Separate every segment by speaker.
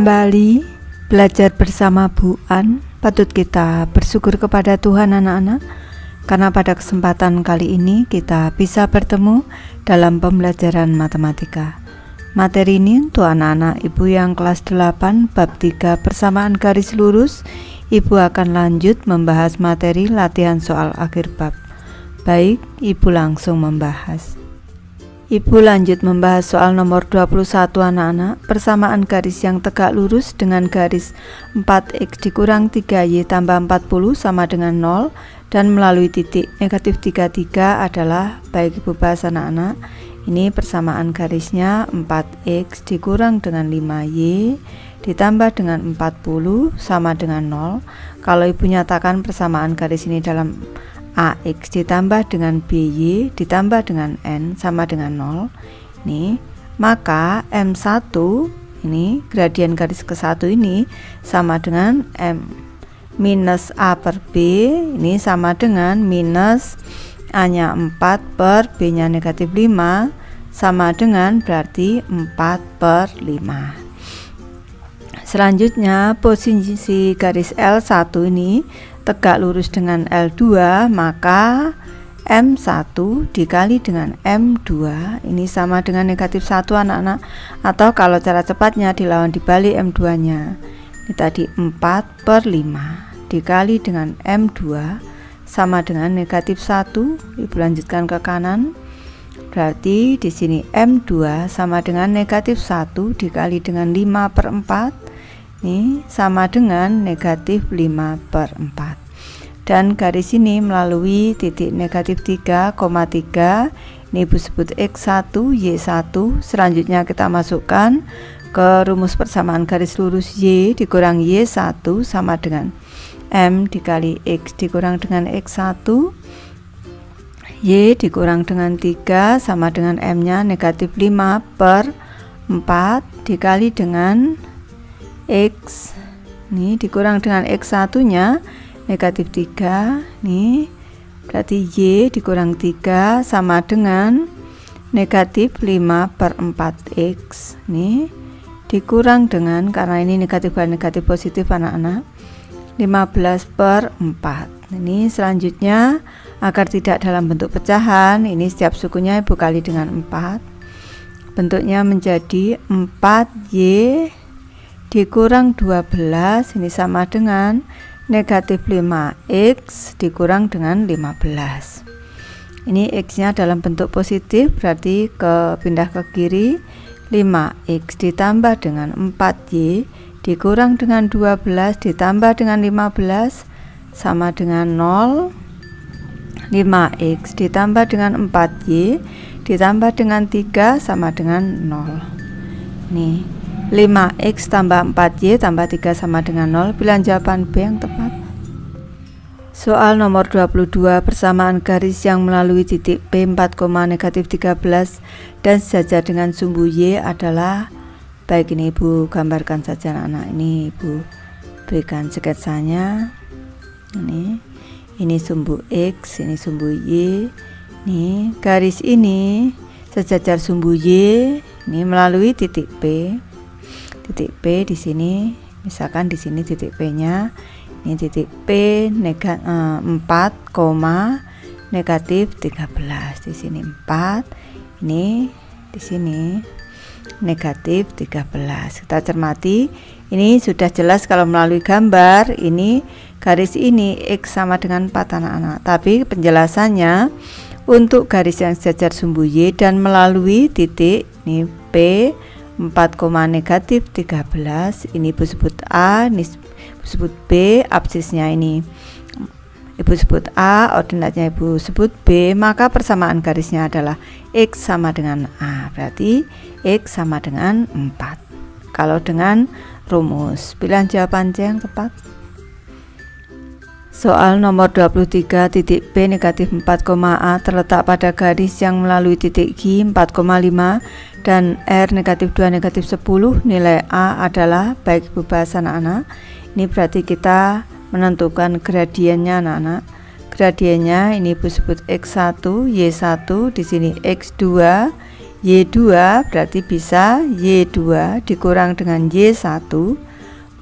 Speaker 1: Kembali belajar bersama Bu An. Patut kita bersyukur kepada Tuhan anak-anak, karena pada kesempatan kali ini kita bisa bertemu dalam pembelajaran matematika. Materi ini untuk anak-anak Ibu yang kelas 8 bab 3 persamaan garis lurus. Ibu akan lanjut membahas materi latihan soal akhir bab. Baik, Ibu langsung membahas. Ibu lanjut membahas soal nomor 21 anak-anak, persamaan garis yang tegak lurus dengan garis 4x dikurang 3y tambah 40 sama dengan 0 dan melalui titik negatif 33 adalah, baik Ibu bahas anak-anak, ini persamaan garisnya 4x dikurang dengan 5y ditambah dengan 40 sama dengan 0. Kalau Ibu nyatakan persamaan garis ini dalam AX ditambah dengan BY ditambah dengan N sama dengan 0 ini, maka M1 ini gradien garis ke-1 ini sama dengan M minus A per B, ini sama dengan minus A nya 4 per B nya negatif 5 sama dengan berarti 4 per 5. Selanjutnya posisi garis L1 ini tegak lurus dengan L2, maka M1 dikali dengan M2 ini sama dengan negatif 1 anak-anak, atau kalau cara cepatnya dilawan dibalik M2 nya ini tadi 4 per 5 dikali dengan M2 sama dengan negatif 1. Ibu lanjutkan ke kanan, berarti di sini M2 sama dengan negatif 1 dikali dengan 5 per 4 ini sama dengan negatif 5 per 4, dan garis ini melalui titik negatif 3,3 ini Ibu sebut X1 Y1. Selanjutnya kita masukkan ke rumus persamaan garis lurus Y dikurang Y1 sama dengan M dikali X dikurang dengan X1, Y dikurang dengan 3 sama dengan M nya negatif 5 per 4 dikali dengan X ini dikurang dengan X1 nya negatif 3 nih, berarti Y dikurang 3 sama dengan negatif 5 per 4X nih dikurang dengan, karena ini negatif dan negatif positif anak-anak, 15 per 4. Ini selanjutnya agar tidak dalam bentuk pecahan, ini setiap sukunya Ibu kali dengan 4, bentuknya menjadi 4Y dikurang 12 ini sama dengan negatif 5x dikurang dengan 15. Ini x nya dalam bentuk positif, berarti pindah ke kiri, 5x ditambah dengan 4y dikurang dengan 12 ditambah dengan 15 sama dengan 0. 5x ditambah dengan 4y ditambah dengan 3 sama dengan 0. Nih 5x tambah 4y tambah 3 sama dengan 0. Pilihan jawaban B yang tepat. Soal nomor 22, persamaan garis yang melalui titik P 4, negatif 13 dan sejajar dengan sumbu Y adalah, baik ini Ibu gambarkan saja anak-anak, ini Ibu berikan sketsanya. Ini sumbu X, ini sumbu Y. Nih garis ini sejajar sumbu Y ini melalui titik P. Titik P di sini, misalkan di sini titik P-nya, ini titik P 4, negatif 13. Di sini 4, ini di sini negatif 13. Kita cermati, ini sudah jelas kalau melalui gambar ini garis ini X sama dengan 4 anak-anak. Tapi penjelasannya untuk garis yang sejajar sumbu Y dan melalui titik ini P 4, negatif 13, ini Ibu sebut A, ini Ibu sebut B, absisnya ini Ibu sebut A, ordinatnya Ibu sebut B, maka persamaan garisnya adalah X sama dengan A, berarti X sama dengan 4. Kalau dengan rumus, pilihan jawaban C yang tepat. Soal nomor 23, titik P negatif 4, A terletak pada garis yang melalui titik G 4,5 dan R negatif 2 negatif 10. Nilai A adalah, baik Ibu bahas anak-anak, ini berarti kita menentukan gradiennya anak-anak. Gradiennya ini Ibu sebut X1 Y1, di sini X2 Y2 berarti bisa Y2 dikurang dengan Y1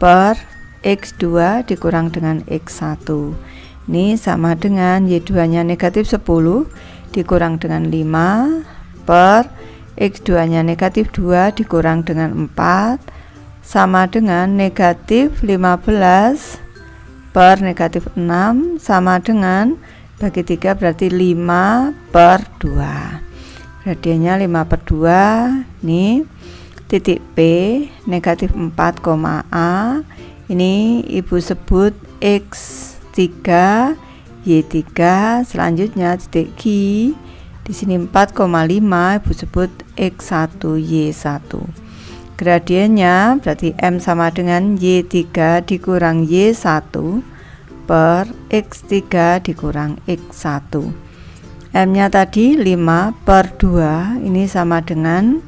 Speaker 1: per X2 dikurang dengan X1. Ini sama dengan Y2 nya negatif 10 dikurang dengan 5 per X2 nya negatif 2 dikurang dengan 4 sama dengan negatif 15 per negatif 6 sama dengan bagi 3 berarti 5 per 2. Gradiennya 5 per 2. Nih titik P negatif 4, A. Ini ibu sebut X3 Y3. Selanjutnya titik Q di sini 4,5 ibu sebut X1 Y1. Gradiennya berarti M sama dengan Y3 dikurang Y1 per X3 dikurang X1. M nya tadi 5 per 2, ini sama dengan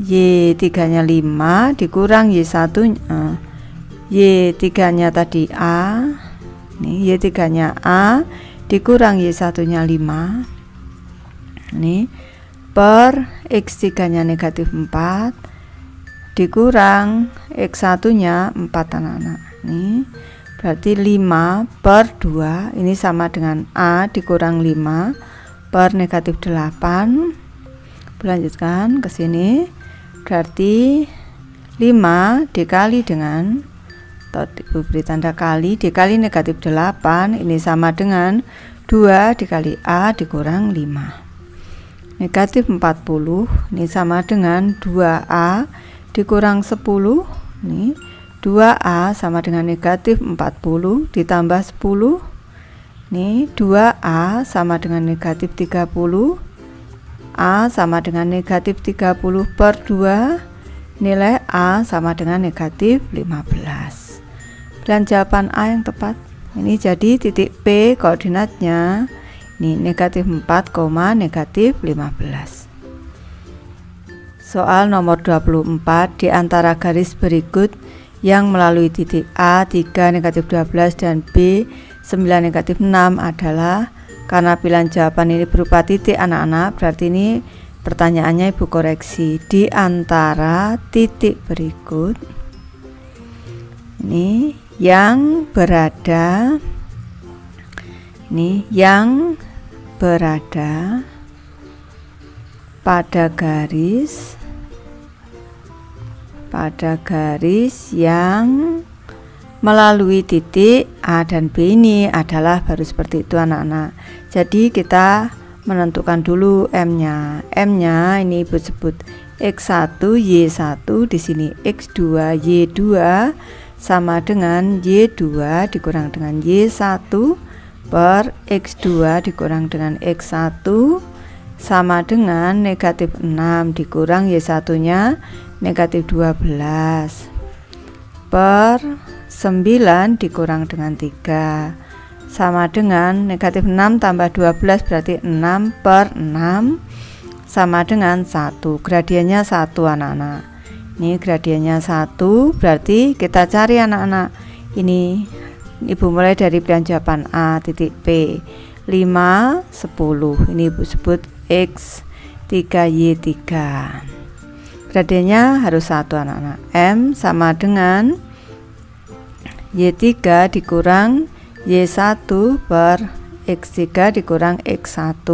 Speaker 1: Y3 nya 5 dikurang Y1 nya, Y3 nya tadi A, ini Y3 nya A dikurang Y1 nya 5, ini per X3 nya negatif 4 dikurang X1 nya 4 anak-anak. Ini berarti 5 per 2, ini sama dengan A dikurang 5 per negatif 8. Melanjutkan ke sini berarti 5 dikali dengan, atau diberi tanda kali, dikali negatif 8 ini sama dengan 2 dikali A dikurang 5. Negatif 40 ini sama dengan 2A dikurang 10. Ini 2A sama dengan negatif 40 ditambah 10. Ini 2A sama dengan negatif 30. A sama dengan negatif 30 per 2. Nilai A sama dengan negatif 15. Pilihan jawaban A yang tepat. Ini jadi titik P koordinatnya ini negatif 4, negatif 15. Soal nomor 24, di antara garis berikut yang melalui titik A 3 negatif 12 dan B 9 negatif 6 adalah, karena pilihan jawaban ini berupa titik anak-anak, berarti ini pertanyaannya ibu koreksi. Di antara titik berikut ini yang berada pada garis yang melalui titik A dan B ini adalah baru seperti itu anak-anak. Jadi kita menentukan dulu M-nya. M-nya ini ibu sebut X1 Y1, di sini X2 Y2 sama dengan Y2 dikurang dengan Y1 per X2 dikurang dengan X1 sama dengan negatif 6 dikurang Y1 nya negatif 12 per 9 dikurang dengan 3 sama dengan negatif 6 tambah 12 berarti 6 per 6 sama dengan 1. Gradiennya 1 anak-anak. Ini gradiennya 1, berarti kita cari anak-anak. Ini ibu mulai dari pilihan jawaban A titik P 5, 10. Ini ibu sebut X3Y3. Gradiennya harus 1 anak-anak. M sama dengan Y3 dikurang Y1 per X3 dikurang X1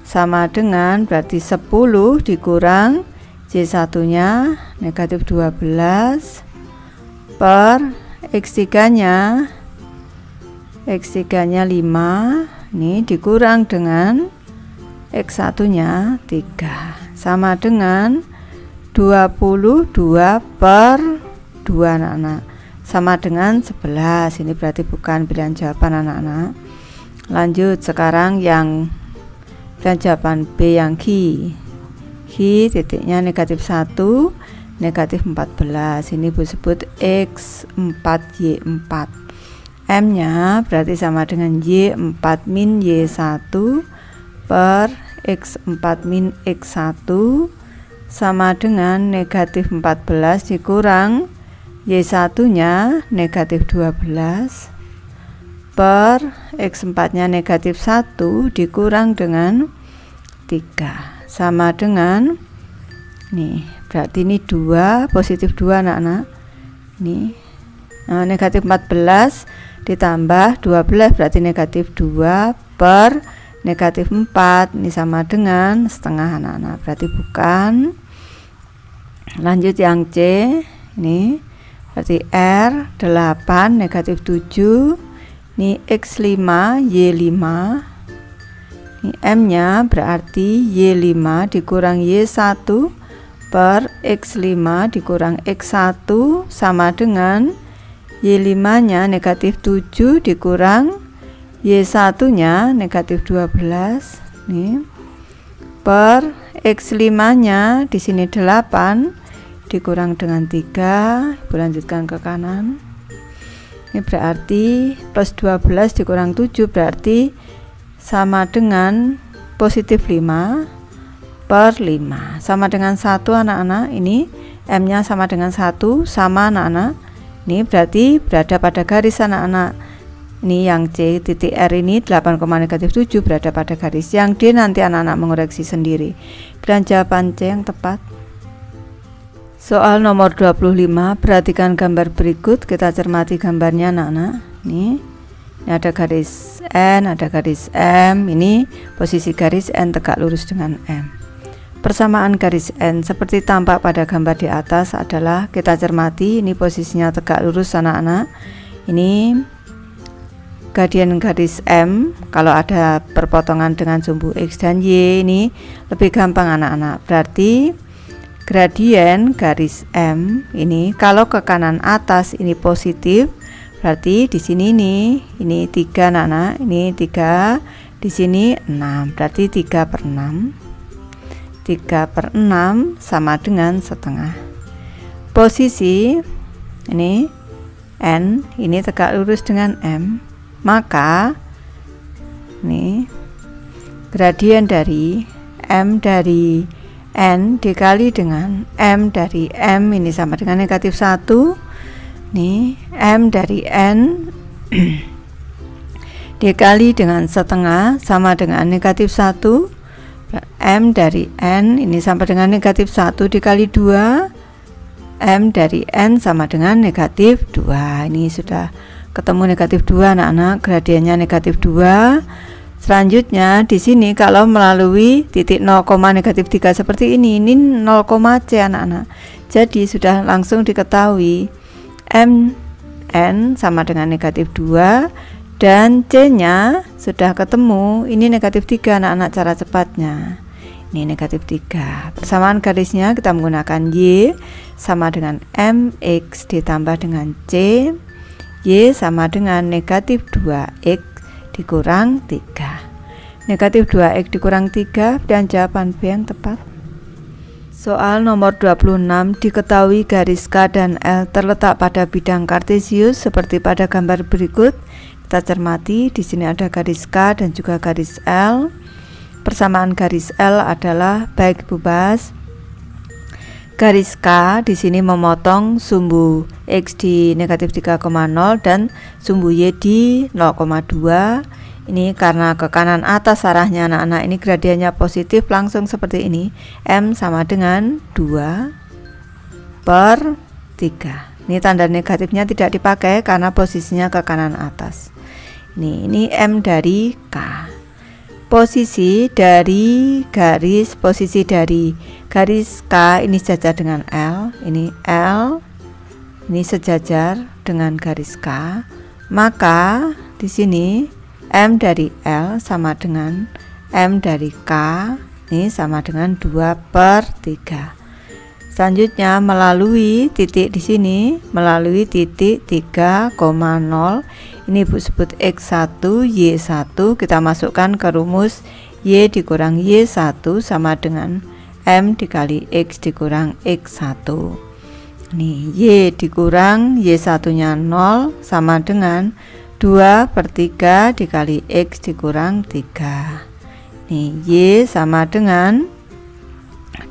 Speaker 1: sama dengan berarti 10 dikurang Y1 nya negatif 12 per X3 nya 5 ini dikurang dengan X1 nya 3 sama dengan 22 per 2 anak-anak sama dengan 11. Ini berarti bukan pilihan jawaban anak-anak. Lanjut sekarang yang pilihan jawaban B yang Q titiknya negatif 1 negatif 14. Ini ibu sebut X4Y4. M nya berarti sama dengan Y4 min Y1 per X4 min X1 sama dengan negatif 14 dikurang Y1 nya negatif 12 per X4 nya negatif 1 dikurang dengan 3 sama dengan nih, berarti ini 2 positif 2 anak-anak. Nih, negatif 14 ditambah 12 berarti negatif 2 per negatif 4, ini sama dengan setengah anak-anak, berarti bukan. Lanjut yang C, ini berarti R 8 negatif 7, ini X5 Y5, ini M nya berarti Y5 dikurang Y1 per X5 dikurang X1 sama dengan Y5 nya negatif 7 dikurang Y1 nya negatif 12 nih, per X5 nya di sini 8 dikurang dengan 3, Ibu lanjutkan ke kanan. Ini berarti plus 12 dikurang 7 berarti sama dengan positif 5 per 5 sama dengan 1 anak-anak. Ini M nya sama dengan 1 sama anak-anak. Ini berarti berada pada garis anak-anak. Ini yang C titik R ini 8, negatif 7 berada pada garis. Yang D nanti anak-anak mengoreksi sendiri. Dan jawaban C yang tepat. Soal nomor 25, perhatikan gambar berikut, kita cermati gambarnya anak-anak. Ini ada garis N, ada garis M, ini posisi garis N tegak lurus dengan M. Persamaan garis N seperti tampak pada gambar di atas adalah, kita cermati ini posisinya tegak lurus anak-anak. Ini gradien garis M, kalau ada perpotongan dengan sumbu X dan Y ini lebih gampang anak-anak. Berarti gradien garis M ini kalau ke kanan atas ini positif, berarti di sini ini 3 anak-anak, ini 3, di sini 6, berarti 3/6. 3/6 sama dengan setengah. Posisi ini N ini tegak lurus dengan M, maka ini gradien dari M dari N dikali dengan M dari M ini sama dengan negatif 1. Nih, M dari N dikali dengan setengah sama dengan negatif 1. M dari N ini sama dengan negatif 1 dikali 2, M dari N sama dengan negatif 2. Ini sudah ketemu negatif 2 anak-anak, gradiennya negatif 2. Selanjutnya di sini kalau melalui titik 0, negatif 3 seperti ini 0, C anak-anak. Jadi sudah langsung diketahui M N sama dengan negatif 2 dan C nya sudah ketemu, ini negatif 3 anak-anak cara cepatnya. Ini negatif 3. Persamaan garisnya kita menggunakan Y sama dengan MX ditambah dengan C. Y sama dengan negatif 2X dikurang 3. Negatif 2X dikurang 3 dan jawaban B yang tepat. Soal nomor 26, diketahui garis K dan L terletak pada bidang kartesius seperti pada gambar berikut. Kita cermati, di sini ada garis K dan juga garis L. Persamaan garis L adalah, baik Bu Bas, garis K di sini memotong sumbu X di negatif 3,0 dan sumbu Y di 0,2. Ini karena ke kanan atas arahnya anak-anak, ini gradiennya positif langsung seperti ini. M sama dengan 2/3. Ini tanda negatifnya tidak dipakai karena posisinya ke kanan atas. Ini M dari K. Posisi dari garis K ini sejajar dengan L. Ini L, ini sejajar dengan garis K. Maka di sini M dari L sama dengan M dari K, ini sama dengan 2/3. Selanjutnya melalui titik di sini, melalui titik 3,0, ini Ibu sebut X1 Y1, kita masukkan ke rumus Y dikurang Y1 sama dengan M dikali X dikurang X1. Nih, Y dikurang Y1 nya 0 sama dengan 2/3 dikali X dikurang 3. Nih, Y sama dengan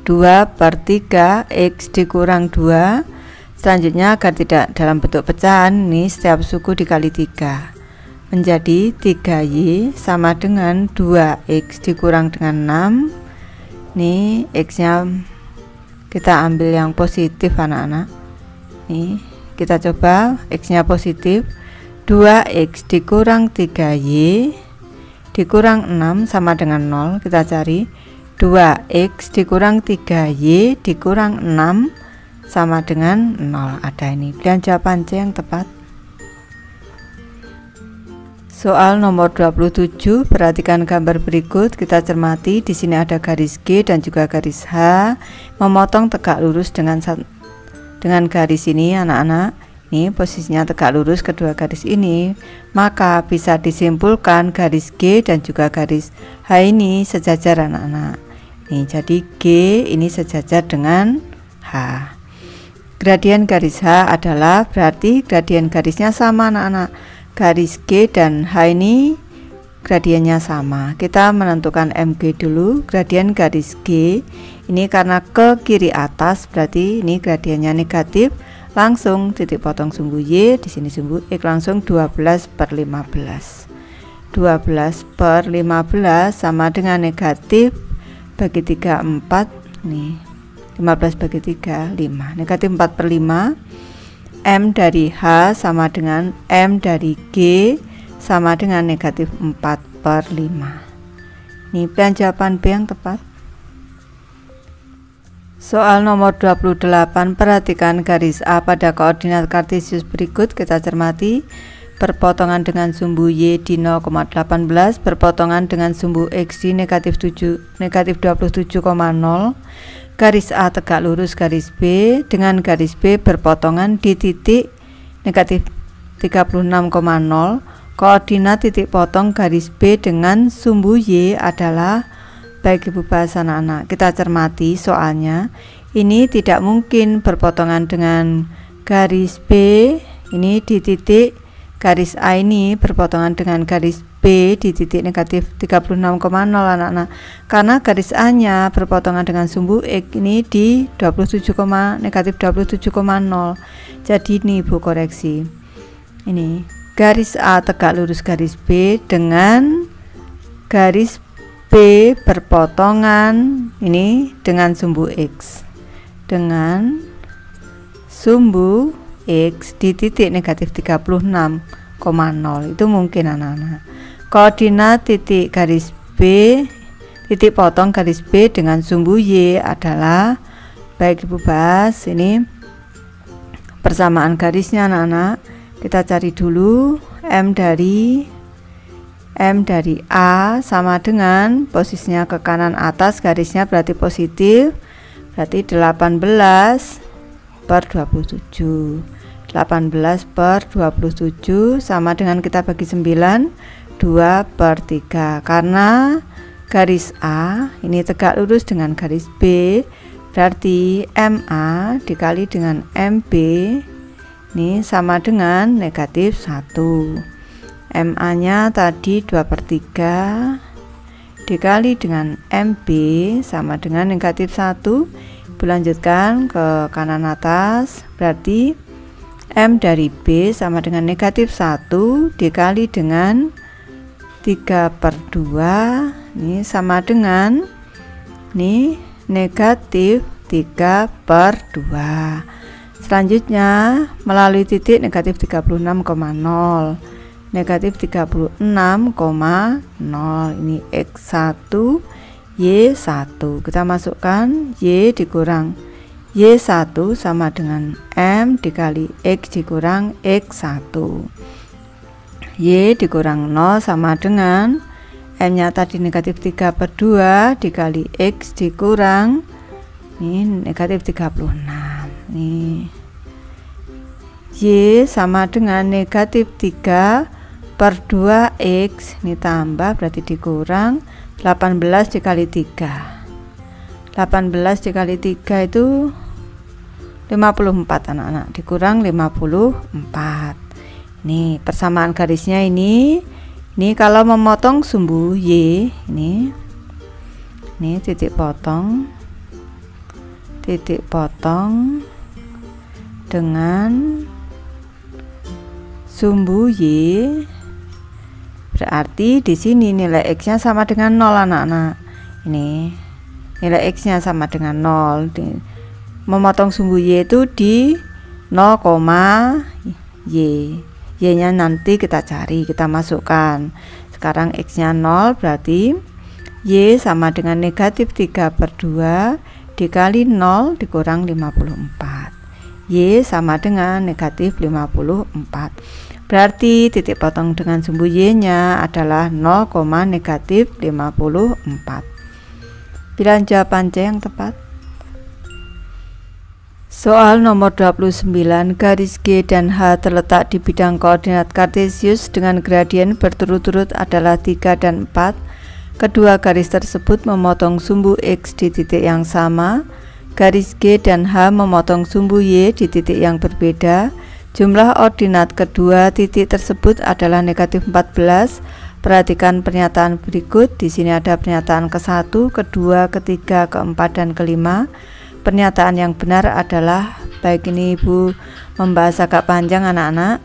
Speaker 1: 2/3 X dikurang 2. Selanjutnya agar tidak dalam bentuk pecahan, ini setiap suku dikali 3 menjadi 3Y sama dengan 2X dikurang dengan 6. Nih X nya kita ambil yang positif anak-anak. Nih kita coba X nya positif, 2X dikurang 3Y dikurang 6 sama dengan 0. Kita cari 2X dikurang 3Y dikurang 6 sama dengan 0. Ada ini. Pilihan jawaban C yang tepat. Soal nomor 27, perhatikan gambar berikut, kita cermati. Di sini ada garis G dan juga garis H memotong tegak lurus dengan garis ini anak-anak. Ini posisinya tegak lurus kedua garis ini, maka bisa disimpulkan garis G dan juga garis H ini sejajar anak-anak. Nih, jadi G ini sejajar dengan H. Gradien garis H adalah, berarti gradien garisnya sama anak-anak. Garis G dan H ini gradiennya sama. Kita menentukan MG dulu. Gradien garis G ini karena ke kiri atas, berarti ini gradiennya negatif. Langsung titik potong sumbu Y, di sini sumbu X, langsung 12/15. 12/15 sama dengan negatif bagi 3 4. Nih 15 bagi 3 5. Negatif 4/5. M dari H sama dengan M dari G sama dengan negatif 4/5. Ini pilihan jawaban B yang tepat. Soal nomor 28, perhatikan garis A pada koordinat kartesius berikut. Kita cermati. Berpotongan dengan sumbu Y di 0,18, berpotongan dengan sumbu X di negatif 27,0. Garis A tegak lurus garis B dengan garis B berpotongan di titik negatif 36,0. Koordinat titik potong garis B dengan sumbu Y adalah, baik ibu bahas anak-anak, kita cermati soalnya. Ini tidak mungkin berpotongan dengan garis B ini di titik garis A ini berpotongan dengan garis B di titik negatif 36,0 anak-anak, karena garis A nya berpotongan dengan sumbu X ini di negatif 27,0. Jadi ini ibu koreksi, ini garis A tegak lurus garis B dengan garis B berpotongan ini dengan sumbu X, dengan sumbu X di titik negatif 36,0. Itu mungkin anak-anak. Koordinat titik garis B, titik potong garis B dengan sumbu Y adalah, baik ibu bahas, ini persamaan garisnya anak-anak. Kita cari dulu. M dari A sama dengan posisinya ke kanan atas garisnya berarti positif, berarti 18/27. 18/27 sama dengan kita bagi 9, 2/3. Karena garis A ini tegak lurus dengan garis B, berarti MA dikali dengan MB ini sama dengan negatif 1. MA nya tadi 2/3 dikali dengan MB sama dengan negatif 1. Lanjutkan ke kanan atas, berarti M dari B sama dengan negatif 1 dikali dengan 3/2 ini sama dengan ini negatif 3/2. Selanjutnya melalui titik negatif 36,0, negatif 36,0, ini X1 Y1. Kita masukkan Y dikurang Y1 sama dengan M dikali X dikurang X1. Y dikurang 0 sama dengan M nya tadi negatif 3/2 dikali X dikurang ini negatif 36. Nih Y sama dengan negatif 3/2X, ini tambah berarti dikurang 18 dikali 3. 18 dikali 3 itu 54 anak-anak, dikurang 54. Ini persamaan garisnya ini kalau memotong sumbu Y ini titik potong dengan sumbu Y, berarti di sini nilai X nya sama dengan 0 anak-anak. Ini nilai X nya sama dengan 0. Memotong sumbu Y itu di 0, Y. Y nya nanti kita cari, kita masukkan. Sekarang X nya 0, berarti Y sama dengan negatif 3/2 dikali 0 dikurang 54. Y sama dengan negatif 54. Berarti titik potong dengan sumbu Y nya adalah 0, negatif 54. Pilihan jawaban C yang tepat. Soal nomor 29, garis G dan H terletak di bidang koordinat kartesius dengan gradien berturut-turut adalah 3 dan 4. Kedua garis tersebut memotong sumbu X di titik yang sama. Garis G dan H memotong sumbu Y di titik yang berbeda. Jumlah ordinat kedua titik tersebut adalah negatif 14. Perhatikan pernyataan berikut. Di sini ada pernyataan ke-1, kedua, ketiga, keempat, dan kelima. Pernyataan yang benar adalah, baik ini Ibu membahas agak panjang anak-anak.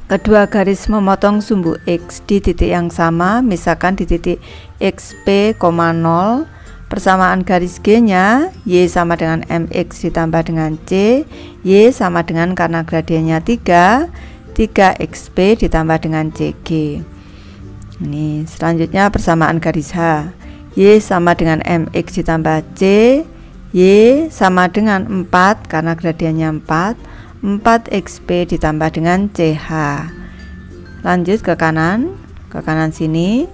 Speaker 1: Kedua garis memotong sumbu X di titik yang sama, misalkan di titik XP, 0. Persamaan garis G-nya, Y sama dengan MX ditambah dengan C. Y sama dengan, karena gradiennya 3, 3XP ditambah dengan CG. Ini selanjutnya persamaan garis H. Y sama dengan MX ditambah C. Y sama dengan 4, karena gradiennya 4. 4XP ditambah dengan CH. Lanjut ke kanan sini.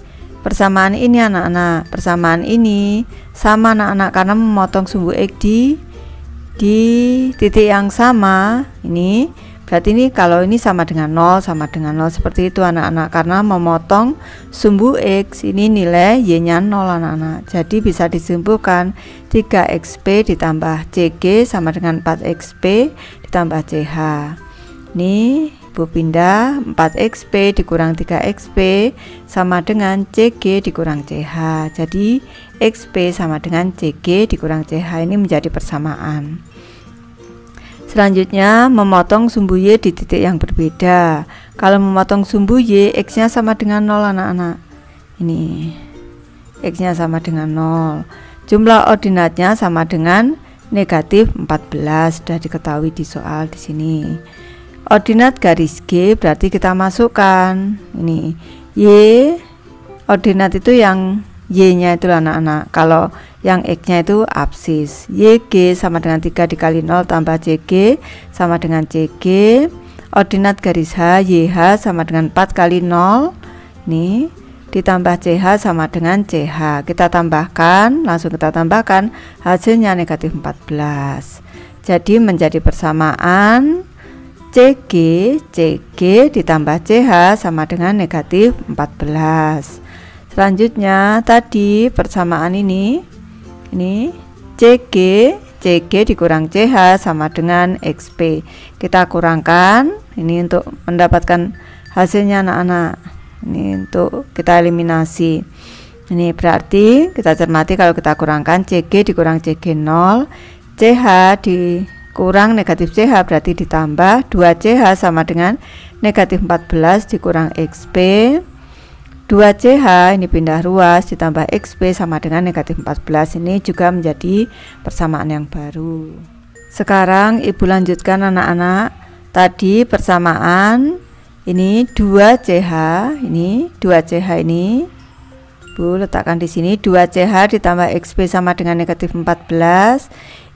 Speaker 1: Persamaan ini anak-anak, persamaan ini sama anak-anak karena memotong sumbu X di titik yang sama. Ini berarti ini kalau ini sama dengan 0 seperti itu anak-anak, karena memotong sumbu X. Ini nilai Y nya 0 anak-anak. Jadi bisa disimpulkan 3XP ditambah CG sama dengan 4XP ditambah CH. Ini Ibu pindah, 4XP dikurang 3XP sama dengan CG dikurang CH. Jadi XP sama dengan CG dikurang CH. Ini menjadi persamaan. Selanjutnya memotong sumbu Y di titik yang berbeda. Kalau memotong sumbu Y, X nya sama dengan 0 anak-anak. Ini X nya sama dengan 0. Jumlah ordinatnya sama dengan negatif 14. Sudah diketahui di soal di sini. Ordinat garis G berarti kita masukkan ini Y, ordinat itu yang Y nya itu anak-anak. Kalau yang X nya itu absis. YG sama dengan 3 dikali 0 tambah CG sama dengan CG. Ordinat garis H, YH sama dengan 4 kali 0 nih ditambah CH sama dengan CH. Kita tambahkan, langsung kita tambahkan, hasilnya negatif 14. Jadi menjadi persamaan CG ditambah CH sama dengan negatif 14. Selanjutnya tadi persamaan ini CG dikurang CH sama dengan XP. Kita kurangkan ini untuk mendapatkan hasilnya anak-anak. Ini untuk kita eliminasi. Ini berarti kita cermati kalau kita kurangkan CG dikurang CG 0, CH dikurang negatif CH berarti ditambah 2CH sama dengan negatif 14 dikurang XP. 2CH ini pindah ruas ditambah XP sama dengan negatif 14. Ini juga menjadi persamaan yang baru. Sekarang Ibu lanjutkan anak-anak. Tadi persamaan ini 2CH, ini 2CH ini Bu letakkan di sini 2CH ditambah XP sama dengan negatif 14.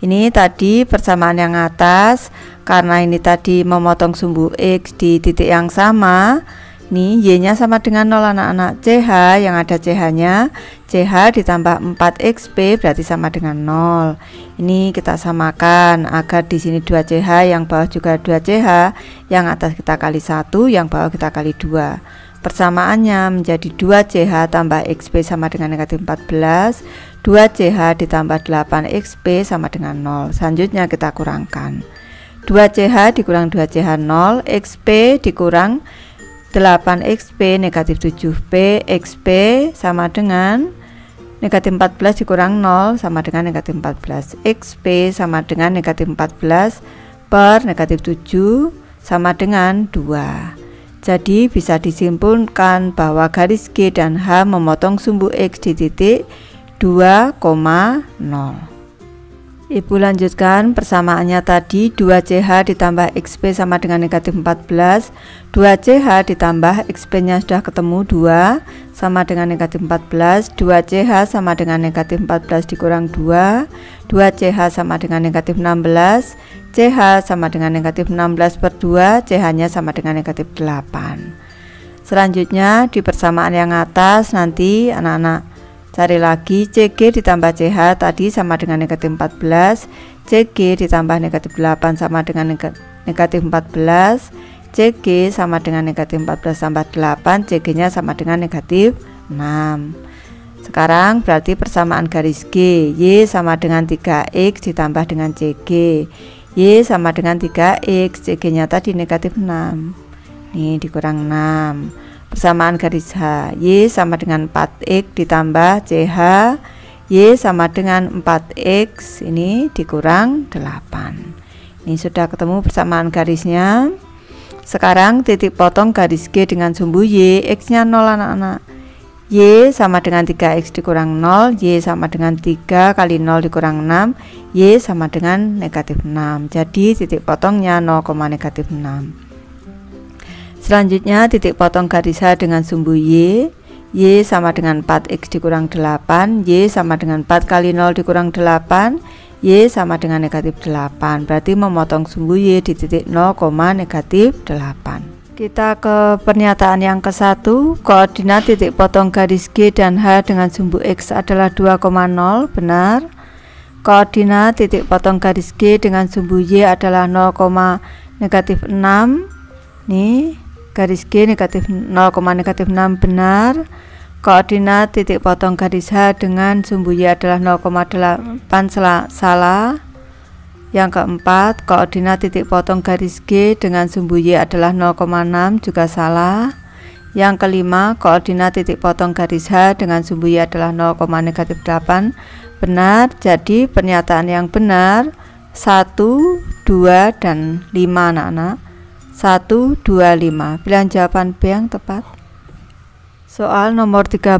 Speaker 1: Ini tadi persamaan yang atas, karena ini tadi memotong sumbu X di titik yang sama. Nih Y nya sama dengan 0 anak-anak. CH yang ada CH nya CH ditambah 4XP berarti sama dengan 0. Ini kita samakan agar di sini 2CH, yang bawah juga 2CH, yang atas kita kali 1, yang bawah kita kali 2. Persamaannya menjadi 2CH tambah XP sama dengan negatif 14, 2CH ditambah 8XP sama dengan 0. Selanjutnya kita kurangkan 2CH dikurang 2CH 0, XP dikurang 8XP negatif 7P, XP sama dengan negatif 14 dikurang 0 sama dengan negatif 14, XP sama dengan negatif 14 per negatif 7 sama dengan 2. Jadi bisa disimpulkan bahwa garis G dan H memotong sumbu X di titik 2,0. Ibu lanjutkan persamaannya tadi. 2CH ditambah XP sama dengan negatif 14. 2CH ditambah XP nya sudah ketemu 2 sama dengan negatif 14. 2CH sama dengan negatif 14 dikurang 2. 2CH sama dengan negatif 16. CH sama dengan negatif 16 per 2. CH nya sama dengan negatif 8. Selanjutnya di persamaan yang atas nanti anak-anak cari lagi. CG ditambah CH tadi sama dengan negatif 14. CG ditambah negatif 8 sama dengan negatif 14. CG sama dengan negatif 14 tambah 8. CG nya sama dengan negatif 6. Sekarang berarti persamaan garis G. Y sama dengan 3X ditambah dengan CG. Y sama dengan 3X. CG nya tadi negatif 6. Nih dikurang 6. Persamaan garis H. Y sama dengan 4X ditambah CH. Y sama dengan 4X. Ini dikurang 8. Ini sudah ketemu persamaan garisnya. Sekarang titik potong garis G dengan sumbu Y. X nya 0 anak-anak. Y sama dengan 3X dikurang 0. Y sama dengan 3 kali 0 dikurang 6. Y sama dengan negatif 6. Jadi titik potongnya 0, negatif 6. Selanjutnya titik potong garis H dengan sumbu Y. Y sama dengan 4X dikurang 8. Y sama dengan 4 kali 0 dikurang 8. Y sama dengan negatif 8. Berarti memotong sumbu Y di titik 0, negatif 8. Kita ke pernyataan yang ke-1. Koordinat titik potong garis G dan H dengan sumbu X adalah 2,0. Benar. Koordinat titik potong garis G dengan sumbu Y adalah 0, negatif 6. Nih garis G negatif 0, negatif 6 benar. Koordinat titik potong garis H dengan sumbu Y adalah 0,8 salah. Yang keempat, koordinat titik potong garis G dengan sumbu Y adalah 0,6 juga salah. Yang kelima, koordinat titik potong garis H dengan sumbu Y adalah 0, negatif 8 benar. Jadi pernyataan yang benar 1, 2, dan 5 anak-anak. 1, 2, 5. Pilihan jawaban B yang tepat. Soal nomor 30.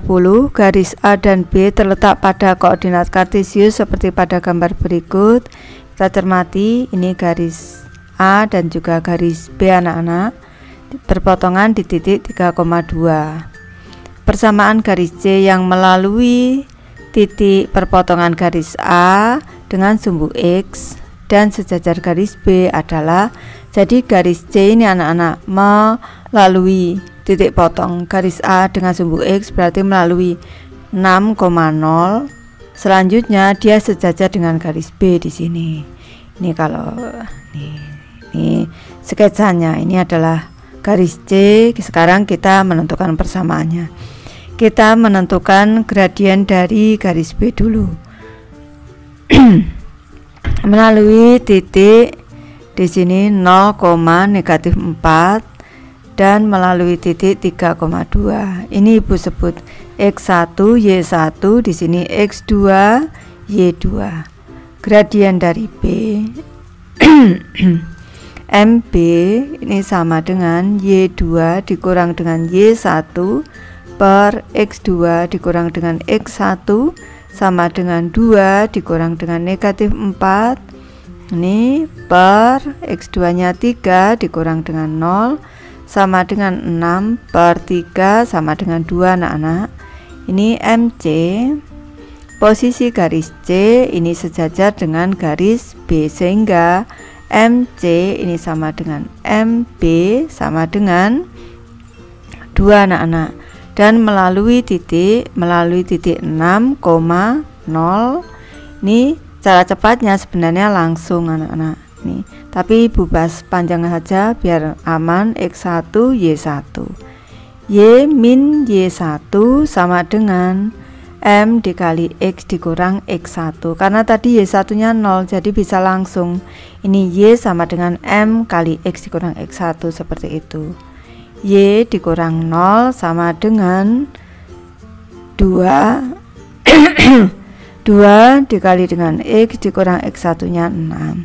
Speaker 1: Garis A dan B terletak pada koordinat kartesius seperti pada gambar berikut. Kita cermati, ini garis A dan juga garis B anak-anak. Berpotongan di titik 3,2. Persamaan garis C yang melalui titik perpotongan garis A dengan sumbu X dan sejajar garis B adalah, jadi garis C ini anak-anak melalui titik potong garis A dengan sumbu X berarti melalui 6,0. Selanjutnya dia sejajar dengan garis B di sini. Ini kalau ini sketsanya, ini adalah garis C. Sekarang kita menentukan persamaannya. Kita menentukan gradien dari garis B dulu. Melalui titik di sini 0, negatif 4 dan melalui titik 3,2. Ini Ibu sebut X1, Y1, di sini X2, Y2. Gradien dari B MB ini sama dengan Y2 dikurang dengan Y1 per X2 dikurang dengan X1 sama dengan 2 dikurang dengan negatif 4 ini per X2 nya 3 dikurang dengan 0 sama dengan 6 per 3 sama dengan 2 anak-anak. Ini MC. Posisi garis C ini sejajar dengan garis B sehingga MC ini sama dengan MB sama dengan 2 anak-anak. Dan melalui titik 6,0 ini cara cepatnya sebenarnya langsung anak-anak nih, tapi Ibu bahas panjang saja biar aman. X1 Y1 Y min Y1 sama dengan M dikali X dikurang X1 karena tadi Y1 nya 0 jadi bisa langsung ini Y sama dengan M kali X dikurang X1 seperti itu. Y dikurang 0 sama dengan 2 2 dikali dengan X dikurang X1 nya 6.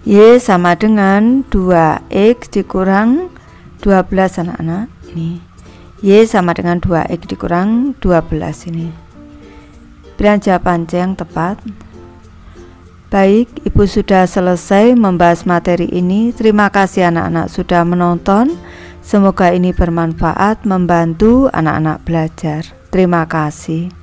Speaker 1: Y sama dengan 2X dikurang 12 anak-anak. Ini Y sama dengan 2X dikurang 12 ini. Pilihan jawaban C yang tepat. Baik, Ibu sudah selesai membahas materi ini. Terima kasih anak-anak sudah menonton. Semoga ini bermanfaat, membantu anak-anak belajar. Terima kasih.